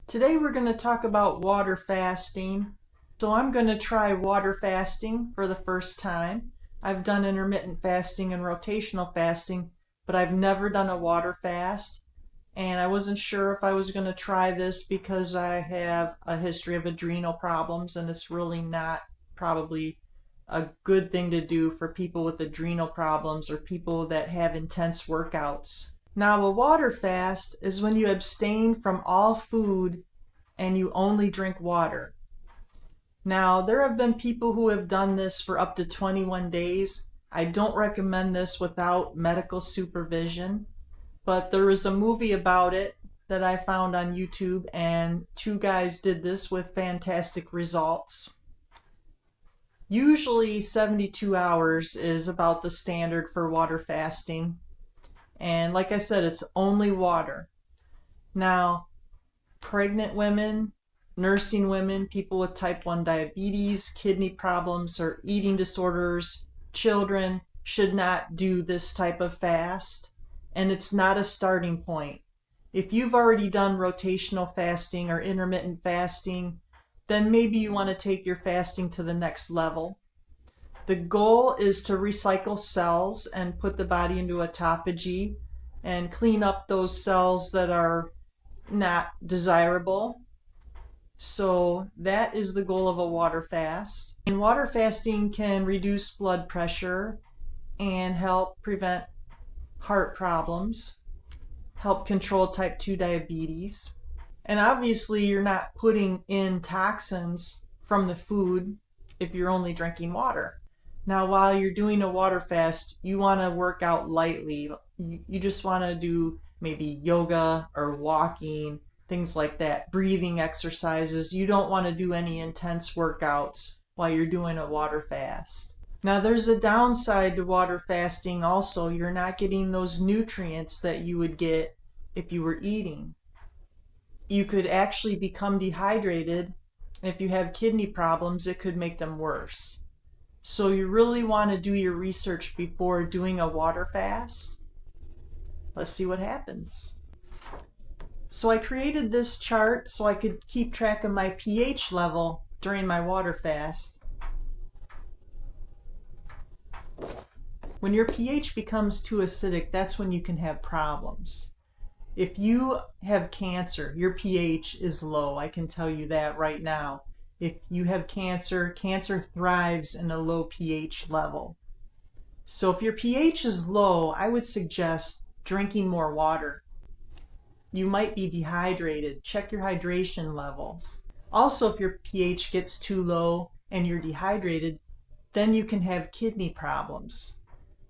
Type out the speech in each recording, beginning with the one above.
Today we're going to talk about water fasting. So I'm going to try water fasting for the first time. I've done intermittent fasting and rotational fasting, but I've never done a water fast. And I wasn't sure if I was going to try this because I have a history of adrenal problems, and it's really not probably a good thing to do for people with adrenal problems or people that have intense workouts. Now, a water fast is when you abstain from all food and you only drink water. Now, there have been people who have done this for up to 21 days. I don't recommend this without medical supervision, but there is a movie about it that I found on YouTube, and two guys did this with fantastic results. Usually 72 hours is about the standard for water fasting. And like I said, it's only water. Now, pregnant women, nursing women, people with type 1 diabetes, kidney problems, or eating disorders, children should not do this type of fast. And it's not a starting point. If you've already done rotational fasting or intermittent fasting, then maybe you want to take your fasting to the next level. The goal is to recycle cells and put the body into autophagy and clean up those cells that are not desirable. So that is the goal of a water fast. And water fasting can reduce blood pressure and help prevent heart problems, help control type 2 diabetes. And obviously you're not putting in toxins from the food if you're only drinking water. Now, while you're doing a water fast, you want to work out lightly. You just want to do maybe yoga or walking, things like that, breathing exercises. You don't want to do any intense workouts while you're doing a water fast. Now, there's a downside to water fasting also. You're not getting those nutrients that you would get if you were eating. You could actually become dehydrated. If you have kidney problems, it could make them worse. So you really want to do your research before doing a water fast. Let's see what happens. So I created this chart so I could keep track of my pH level during my water fast. When your pH becomes too acidic, that's when you can have problems. If you have cancer, your pH is low. I can tell you that right now. If you have cancer, cancer thrives in a low pH level. So if your pH is low, I would suggest drinking more water. You might be dehydrated. Check your hydration levels. Also, if your pH gets too low and you're dehydrated, then you can have kidney problems.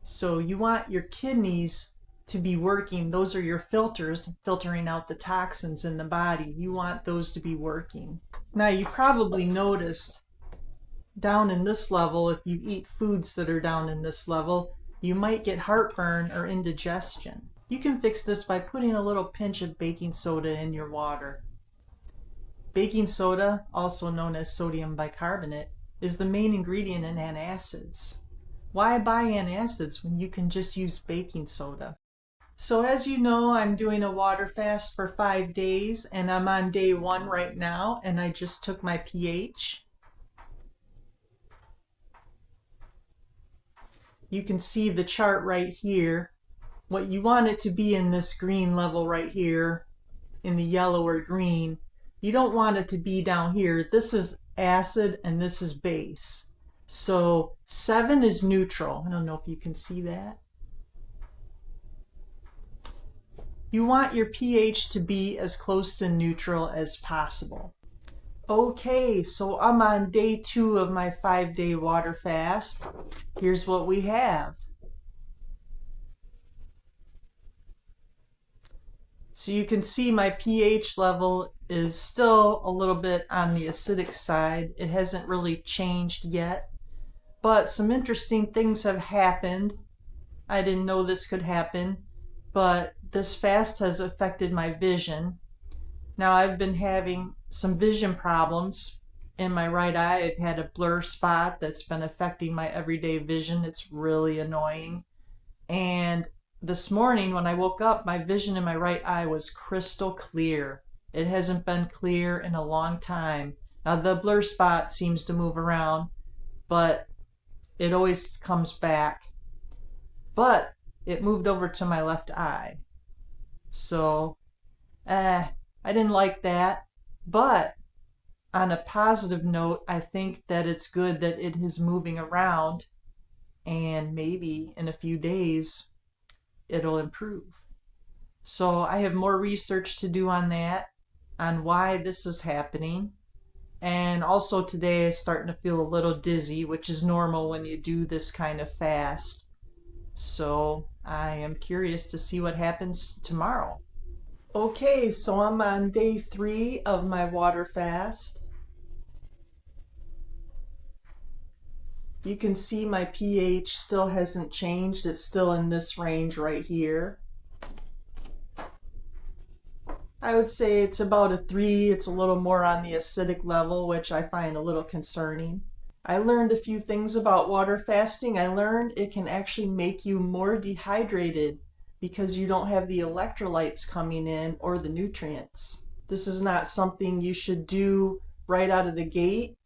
So you want your kidneys to be working. Those are your filters filtering out the toxins in the body. You want those to be working. Now, you probably noticed down in this level, if you eat foods that are down in this level, you might get heartburn or indigestion. You can fix this by putting a little pinch of baking soda in your water. Baking soda, also known as sodium bicarbonate, is the main ingredient in antacids. Why buy antacids when you can just use baking soda? So as you know, I'm doing a water fast for 5 days, and I'm on day 1 right now, and I just took my pH. You can see the chart right here. What you want it to be in this green level right here, in the yellow or green. You don't want it to be down here. This is acid and this is base. So 7 is neutral. I don't know if you can see that. You want your pH to be as close to neutral as possible. Okay, so I'm on day 2 of my 5-day water fast. Here's what we have. So you can see my pH level is still a little bit on the acidic side. It hasn't really changed yet, but some interesting things have happened. I didn't know this could happen, but this fast has affected my vision. Now, I've been having some vision problems in my right eye. I've had a blur spot that's been affecting my everyday vision. It's really annoying. And this morning when I woke up, my vision in my right eye was crystal clear. It hasn't been clear in a long time. Now the blur spot seems to move around, but it always comes back. But it moved over to my left eye. So, I didn't like that. But on a positive note, I think that it's good that it is moving around, and maybe in a few days it'll improve. So I have more research to do on that, on why this is happening. And also today I'm starting to feel a little dizzy, which is normal when you do this kind of fast. So I am curious to see what happens tomorrow. Okay, so I'm on day 3 of my water fast. You can see my pH still hasn't changed. It's still in this range right here. I would say it's about a 3. It's a little more on the acidic level, which I find a little concerning. I learned a few things about water fasting. I learned it can actually make you more dehydrated because you don't have the electrolytes coming in or the nutrients. This is not something you should do right out of the gate.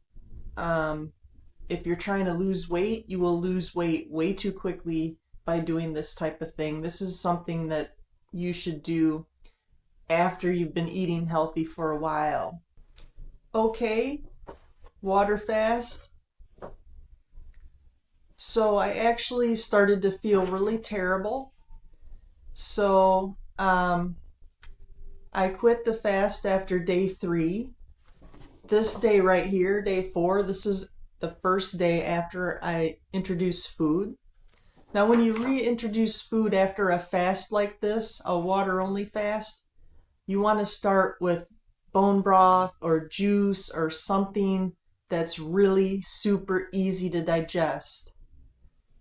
If you're trying to lose weight, you will lose weight way too quickly by doing this type of thing. This is something that you should do after you've been eating healthy for a while. Okay, water fast. So I actually started to feel really terrible. So I quit the fast after day 3. This day right here, day 4, this is the first day after I introduced food. Now when you reintroduce food after a fast like this, a water only fast, you want to start with bone broth or juice or something that's really super easy to digest.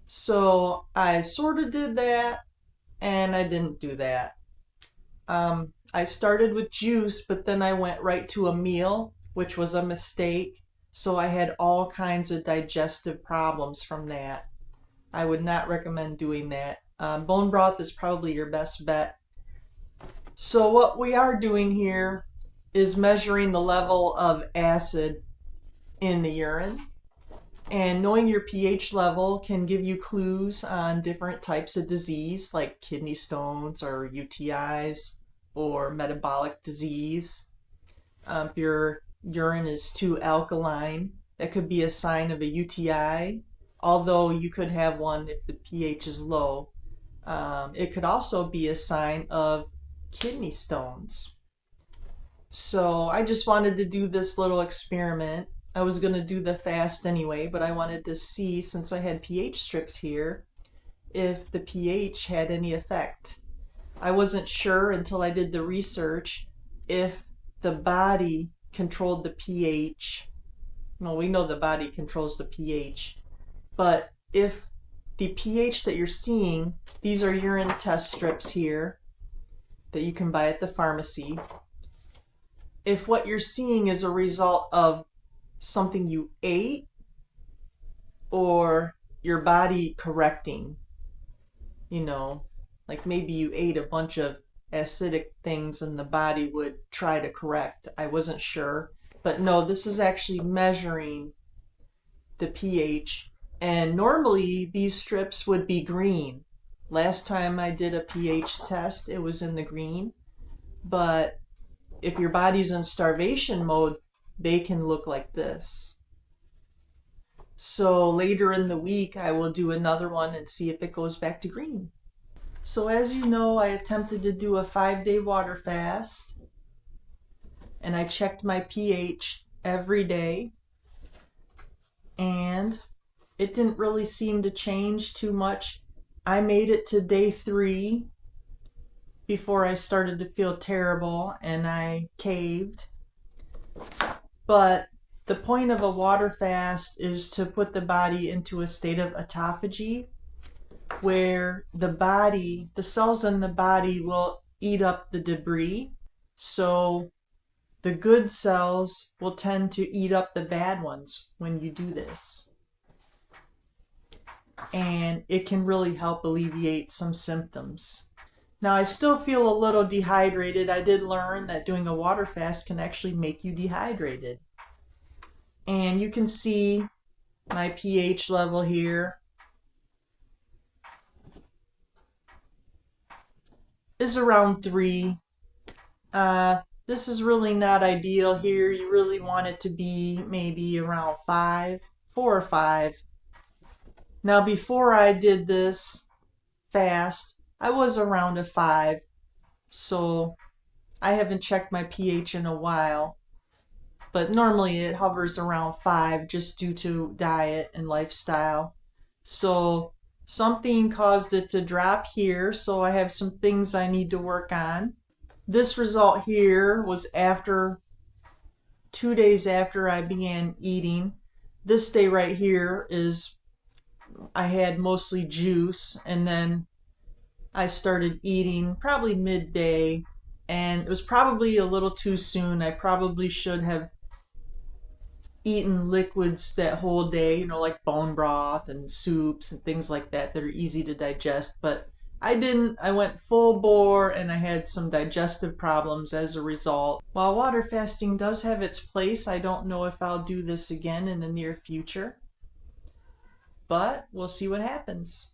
So I sort of did that and I didn't do that. I started with juice, but then I went right to a meal, which was a mistake. So I had all kinds of digestive problems from that. I would not recommend doing that. Bone broth is probably your best bet. So what we are doing here is measuring the level of acid in the urine. And knowing your pH level can give you clues on different types of disease like kidney stones or UTIs or metabolic disease. If your urine is too alkaline, that could be a sign of a UTI, although you could have one if the pH is low. It could also be a sign of kidney stones. So I just wanted to do this little experiment. I was going to do the fast anyway, but I wanted to see, since I had pH strips here, if the pH had any effect. I wasn't sure until I did the research if the body controlled the pH. Well, we know the body controls the pH, but if the pH that you're seeing, these are urine test strips here that you can buy at the pharmacy. If what you're seeing is a result of something you ate or your body correcting, like maybe you ate a bunch of acidic things and the body would try to correct. I wasn't sure, but no, this is actually measuring the pH, and normally these strips would be green. Last time I did a pH test, it was in the green, but if your body's in starvation mode, they can look like this. So later in the week, I will do another one and see if it goes back to green. So as you know, I attempted to do a 5-day water fast, and I checked my pH every day, and it didn't really seem to change too much. I made it to day 3 before I started to feel terrible and I caved. But the point of a water fast is to put the body into a state of autophagy, where the cells in the body will eat up the debris. So the good cells will tend to eat up the bad ones when you do this. And it can really help alleviate some symptoms. Now I still feel a little dehydrated. I did learn that doing a water fast can actually make you dehydrated. And you can see my pH level here is around 3. This is really not ideal here. You really want it to be maybe around 5, 4 or 5. Now before I did this fast, I was around a 5, so I haven't checked my pH in a while, but normally it hovers around 5 just due to diet and lifestyle. So something caused it to drop here, so I have some things I need to work on. This result here was after 2 days after I began eating. This day right here is I had mostly juice, and then I started eating probably midday, and it was probably a little too soon. I probably should have eaten liquids that whole day, like bone broth and soups and things like that that are easy to digest, but I didn't. I went full bore and I had some digestive problems as a result. While water fasting does have its place, I don't know if I'll do this again in the near future, but we'll see what happens.